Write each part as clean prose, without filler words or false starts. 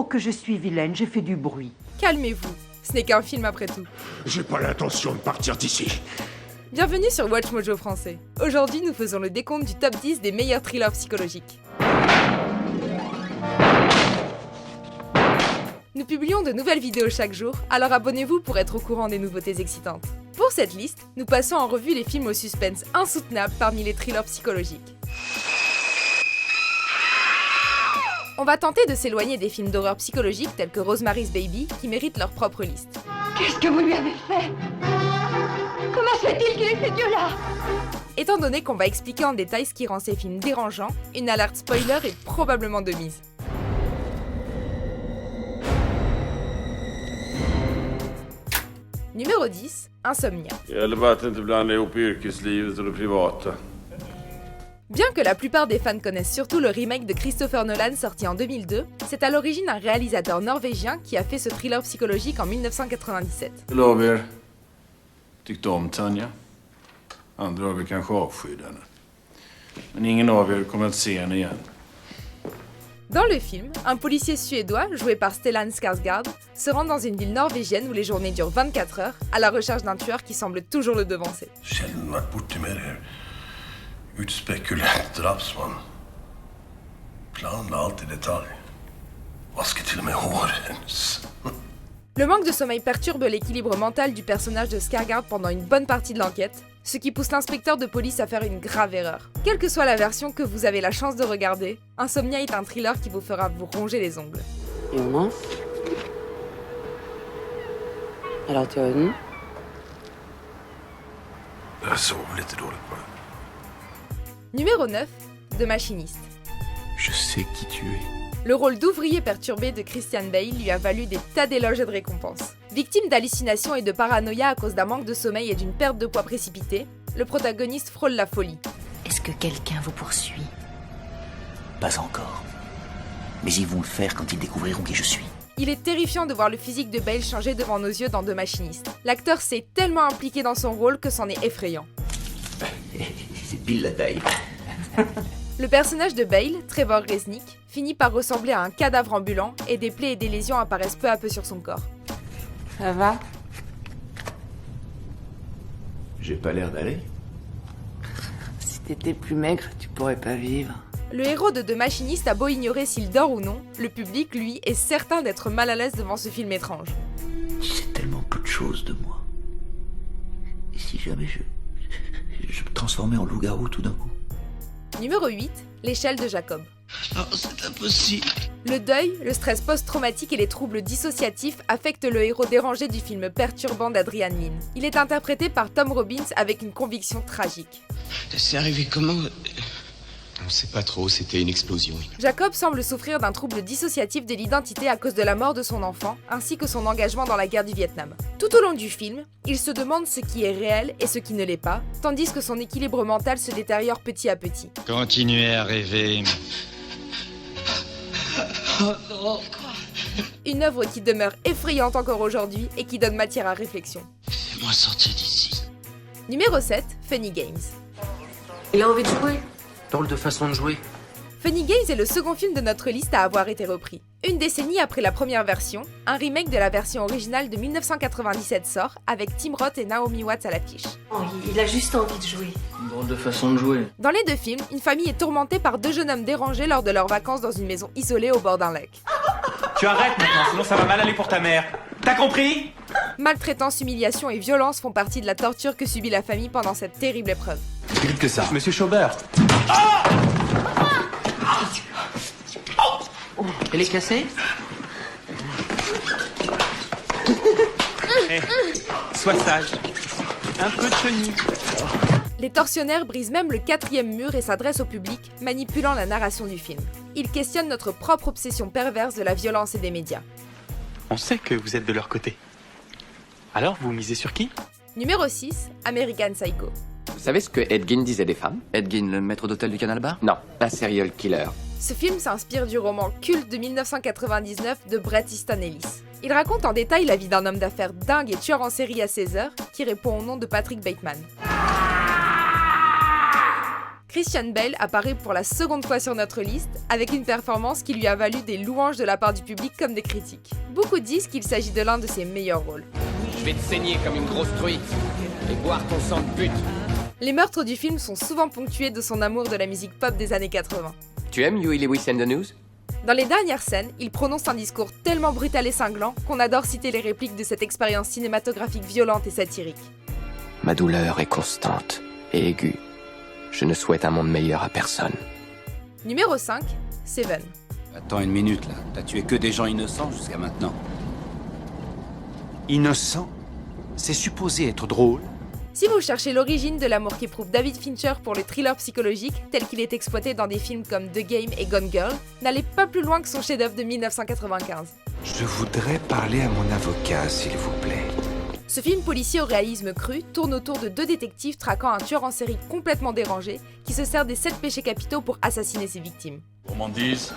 Oh, que je suis vilaine, j'ai fait du bruit. Calmez-vous, ce n'est qu'un film après tout. J'ai pas l'intention de partir d'ici. Bienvenue sur Watch Mojo français. Aujourd'hui, nous faisons le décompte du top 10 des meilleurs thrillers psychologiques. Nous publions de nouvelles vidéos chaque jour, alors abonnez-vous pour être au courant des nouveautés excitantes. Pour cette liste, nous passons en revue les films au suspense insoutenable parmi les thrillers psychologiques. On va tenter de s'éloigner des films d'horreur psychologiques tels que Rosemary's Baby, qui méritent leur propre liste. Qu'est-ce que vous lui avez fait? Comment se fait-il qu'il ait ces yeux-là? Étant donné qu'on va expliquer en détail ce qui rend ces films dérangeants, une alerte spoiler est probablement de mise. Numéro 10, Insomnia. Gäller bara att inte blanda ihop yrkeslivet och det privata. Bien que la plupart des fans connaissent surtout le remake de Christopher Nolan sorti en 2002, c'est à l'origine un réalisateur norvégien qui a fait ce thriller psychologique en 1997. Lover tyckte om Tanja. Andra av er kanske avskydde henne. Men ingen av er kommer att se henne igen. Dans le film, un policier suédois, joué par Stellan Skarsgård, se rend dans une ville norvégienne où les journées durent 24 heures, à la recherche d'un tueur qui semble toujours le devancer. Sjelden vært borti mer utspekulert drapsmann. Planla alt i detalj. Vasket til og med håret hennes. Le manque de sommeil perturbe l'équilibre mental du personnage de Skarsgård pendant une bonne partie de l'enquête, ce qui pousse l'inspecteur de police à faire une grave erreur. Quelle que soit la version que vous avez la chance de regarder, Insomnia est un thriller qui vous fera vous ronger les ongles. Jonas? Er alt i orden? Jeg sov litt dårlig på det. Numéro 9, The Machinist. Je sais qui tu es. Le rôle d'ouvrier perturbé de Christian Bale lui a valu des tas d'éloges et de récompenses. Victime d'hallucinations et de paranoïa à cause d'un manque de sommeil et d'une perte de poids précipitée, le protagoniste frôle la folie. Est-ce que quelqu'un vous poursuit? Pas encore. Mais ils vont le faire quand ils découvriront qui je suis. Il est terrifiant de voir le physique de Bale changer devant nos yeux dans The Machinist. L'acteur s'est tellement impliqué dans son rôle que c'en est effrayant. C'est pile la taille. Le personnage de Bale, Trevor Resnick, finit par ressembler à un cadavre ambulant et des plaies et des lésions apparaissent peu à peu sur son corps. Ça va? J'ai pas l'air d'aller. Si t'étais plus maigre, tu pourrais pas vivre. Le héros de The Machinist a beau ignorer s'il dort ou non, le public, lui, est certain d'être mal à l'aise devant ce film étrange. Tu sais tellement peu de choses de moi. Et si jamais je me transformais en loup-garou tout d'un coup? Numéro 8, L'échelle de Jacob. Oh, c'est impossible. Le deuil, le stress post-traumatique et les troubles dissociatifs affectent le héros dérangé du film perturbant d'Adrian Lyne. Il est interprété par Tom Robbins avec une conviction tragique. C'est arrivé comment? On sait pas trop, c'était une explosion. Jacob semble souffrir d'un trouble dissociatif de l'identité à cause de la mort de son enfant, ainsi que son engagement dans la guerre du Vietnam. Tout au long du film, il se demande ce qui est réel et ce qui ne l'est pas, tandis que son équilibre mental se détériore petit à petit. Continuez à rêver. Une œuvre qui demeure effrayante encore aujourd'hui et qui donne matière à réflexion. Fais-moi sortir d'ici. Numéro 7, Funny Games. Il a envie de jouer? Drôle de façon de jouer. Funny Games est le second film de notre liste à avoir été repris. Une décennie après la première version, un remake de la version originale de 1997 sort, avec Tim Roth et Naomi Watts à l'affiche. Oh, il a juste envie de jouer. Drôle de façon de jouer. Dans les deux films, une famille est tourmentée par deux jeunes hommes dérangés lors de leurs vacances dans une maison isolée au bord d'un lac. Tu arrêtes maintenant, sinon ça va mal aller pour ta mère. T'as compris? Maltraitance, humiliation et violence font partie de la torture que subit la famille pendant cette terrible épreuve. Plus vite que ça. Monsieur Chaubert. Elle est cassée? Sois sage. Un peu de chenille. Les tortionnaires brisent même le quatrième mur et s'adressent au public, manipulant la narration du film. Ils questionnent notre propre obsession perverse de la violence et des médias. On sait que vous êtes de leur côté. Alors, vous misez sur qui? Numéro 6, American Psycho. Vous savez ce que Ed Gein disait des femmes? Ed Gein, le maître d'hôtel du Canal Bar? Non, un serial killer. Ce film s'inspire du roman culte de 1999 de Bret Easton Ellis. Il raconte en détail la vie d'un homme d'affaires dingue et tueur en série à 16 heures qui répond au nom de Patrick Bateman. Christian Bale apparaît pour la seconde fois sur notre liste, avec une performance qui lui a valu des louanges de la part du public comme des critiques. Beaucoup disent qu'il s'agit de l'un de ses meilleurs rôles. Je vais te saigner comme une grosse truite et boire ton sang de pute. Les meurtres du film sont souvent ponctués de son amour de la musique pop des années 80. Tu aimes Huey Lewis and the News? Dans les dernières scènes, il prononce un discours tellement brutal et cinglant qu'on adore citer les répliques de cette expérience cinématographique violente et satirique. Ma douleur est constante et aiguë. Je ne souhaite un monde meilleur à personne. Numéro 5, Seven. Attends une minute là, t'as tué que des gens innocents jusqu'à maintenant. Innocent? C'est supposé être drôle? Si vous cherchez l'origine de l'amour qu'éprouve David Fincher pour le thriller psychologique, tel qu'il est exploité dans des films comme The Game et Gone Girl, n'allez pas plus loin que son chef-d'œuvre de 1995. Je voudrais parler à mon avocat, s'il vous plaît. Ce film policier au réalisme cru tourne autour de deux détectives traquant un tueur en série complètement dérangé qui se sert des 7 péchés capitaux pour assassiner ses victimes. Gourmandise,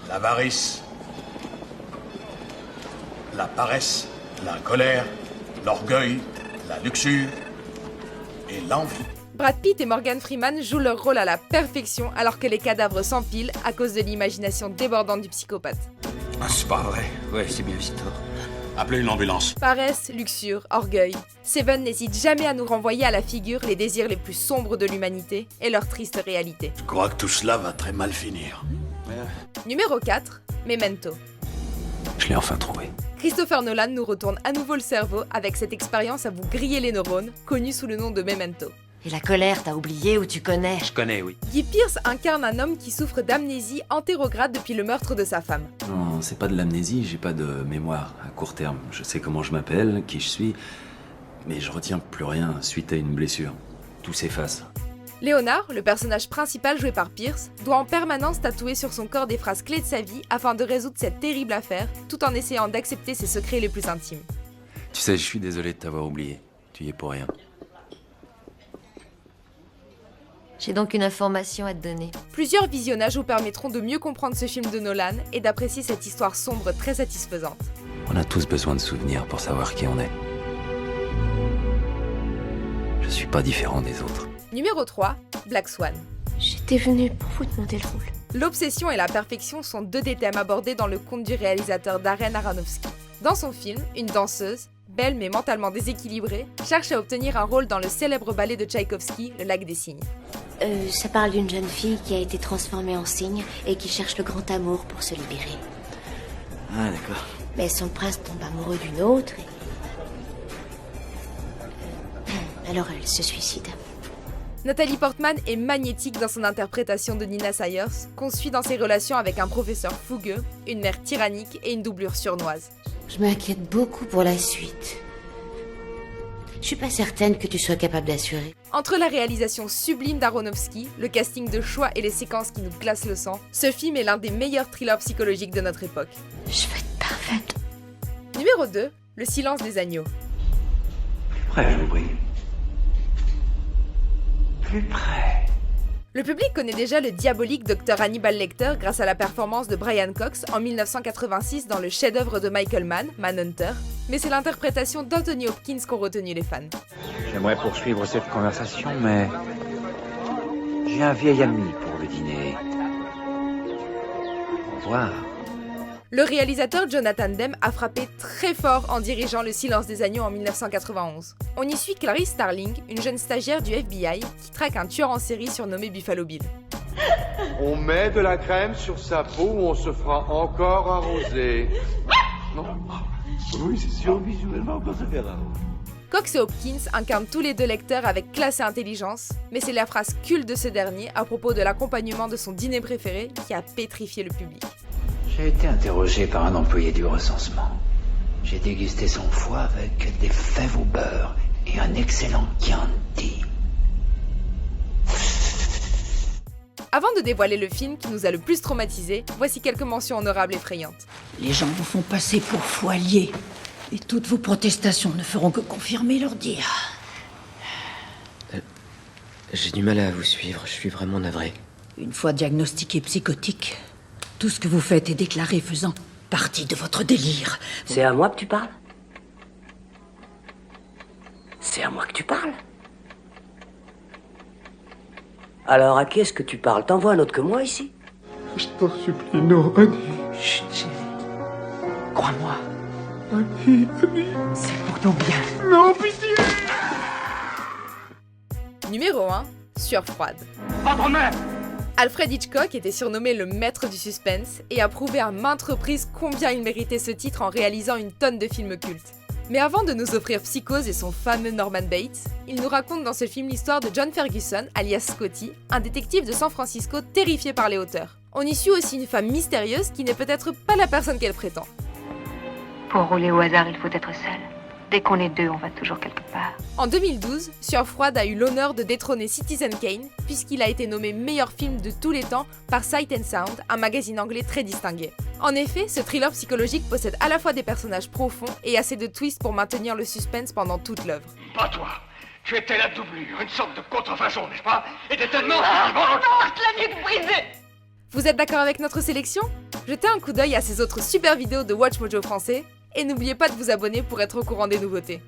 l'avarice, la paresse, la colère, l'orgueil, la luxure et l'envie. Brad Pitt et Morgan Freeman jouent leur rôle à la perfection alors que les cadavres s'empilent à cause de l'imagination débordante du psychopathe. Ah, c'est pas vrai. Ouais, c'est bien Victor. Appelez une ambulance. Paresse, luxure, orgueil. Seven n'hésite jamais à nous renvoyer à la figure les désirs les plus sombres de l'humanité et leur triste réalité. Je crois que tout cela va très mal finir. Numéro 4, Memento. Je l'ai enfin trouvé. Christopher Nolan nous retourne à nouveau le cerveau avec cette expérience à vous griller les neurones, connue sous le nom de Memento. Et la colère, t'as oublié ou tu connais? Je connais, oui. Guy Pearce incarne un homme qui souffre d'amnésie antérograde depuis le meurtre de sa femme. Non, c'est pas de l'amnésie, j'ai pas de mémoire à court terme. Je sais comment je m'appelle, qui je suis, mais je retiens plus rien suite à une blessure. Tout s'efface. Léonard, le personnage principal joué par Pearce, doit en permanence tatouer sur son corps des phrases clés de sa vie afin de résoudre cette terrible affaire, tout en essayant d'accepter ses secrets les plus intimes. Tu sais, je suis désolé de t'avoir oublié. Tu y es pour rien. J'ai donc une information à te donner. Plusieurs visionnages vous permettront de mieux comprendre ce film de Nolan et d'apprécier cette histoire sombre très satisfaisante. On a tous besoin de souvenirs pour savoir qui on est. Je suis pas différent des autres. Numéro 3, Black Swan. J'étais venue pour vous demander le rôle. L'obsession et la perfection sont deux des thèmes abordés dans le conte du réalisateur Darren Aronofsky. Dans son film, une danseuse, belle mais mentalement déséquilibrée, cherche à obtenir un rôle dans le célèbre ballet de Tchaïkovski, Le Lac des Cygnes. Ça parle d'une jeune fille qui a été transformée en cygne et qui cherche le grand amour pour se libérer. Ah, d'accord. Mais son prince tombe amoureux d'une autre et... Alors elle se suicide. Nathalie Portman est magnétique dans son interprétation de Nina Sayers, qu'on suit dans ses relations avec un professeur fougueux, une mère tyrannique et une doublure surnoise. Je m'inquiète beaucoup pour la suite. Je suis pas certaine que tu sois capable d'assurer. Entre la réalisation sublime d'Aronofsky, le casting de choix et les séquences qui nous glacent le sang, ce film est l'un des meilleurs thrillers psychologiques de notre époque. Je veux être parfaite. Numéro 2, Le silence des agneaux. Prêt, je vous prie. Plus près. Le public connaît déjà le diabolique Dr Hannibal Lecter grâce à la performance de Brian Cox en 1986 dans le chef-d'œuvre de Michael Mann, Manhunter, mais c'est l'interprétation d'Anthony Hopkins qu'ont retenu les fans. J'aimerais poursuivre cette conversation, mais j'ai un vieil ami pour le dîner. Au revoir. Le réalisateur Jonathan Demme a frappé très fort en dirigeant Le Silence des agneaux en 1991. On y suit Clarice Starling, une jeune stagiaire du FBI qui traque un tueur en série surnommé Buffalo Bill. On met de la crème sur sa peau ou on se fera encore arroser. Non. Oui, c'est sûr, visuellement, on se verra. Cox et Hopkins incarnent tous les deux Lecter avec classe et intelligence, mais c'est la phrase culte de ce dernier à propos de l'accompagnement de son dîner préféré qui a pétrifié le public. J'ai été interrogé par un employé du recensement. J'ai dégusté son foie avec des fèves au beurre et un excellent Chianti. Avant de dévoiler le film qui nous a le plus traumatisés, voici quelques mentions honorables effrayantes. Les gens vous font passer pour fous alliés. Et toutes vos protestations ne feront que confirmer leur dire. J'ai du mal à vous suivre, je suis vraiment navré. Une fois diagnostiqué psychotique, tout ce que vous faites est déclaré faisant partie de votre délire. C'est à moi que tu parles? C'est à moi que tu parles? Alors, à qui est-ce que tu parles? T'en vois un autre que moi, ici? Je t'en supplie, non, Annie. Chut, chérie. Crois-moi. Annie. C'est pour ton bien. Non, pitié. Numéro 1. Sueur froide. Votre mère. Alfred Hitchcock était surnommé le maître du suspense et a prouvé à maintes reprises combien il méritait ce titre en réalisant une tonne de films cultes. Mais avant de nous offrir Psychose et son fameux Norman Bates, il nous raconte dans ce film l'histoire de John Ferguson, alias Scotty, un détective de San Francisco terrifié par les hauteurs. On y suit aussi une femme mystérieuse qui n'est peut-être pas la personne qu'elle prétend. Pour rouler au hasard, il faut être seul. Dès qu'on est deux, on va toujours quelque part. En 2012, Sueur froide a eu l'honneur de détrôner Citizen Kane, puisqu'il a été nommé meilleur film de tous les temps par Sight and Sound, un magazine anglais très distingué. En effet, ce thriller psychologique possède à la fois des personnages profonds et assez de twists pour maintenir le suspense pendant toute l'œuvre. Pas toi. Tu étais la doublure, une sorte de contrefaçon, n'est-ce pas? Et t'es tellement... la nuque brisée. Vous êtes d'accord avec notre sélection? Jetez un coup d'œil à ces autres super vidéos de Watch Mojo français, et n'oubliez pas de vous abonner pour être au courant des nouveautés.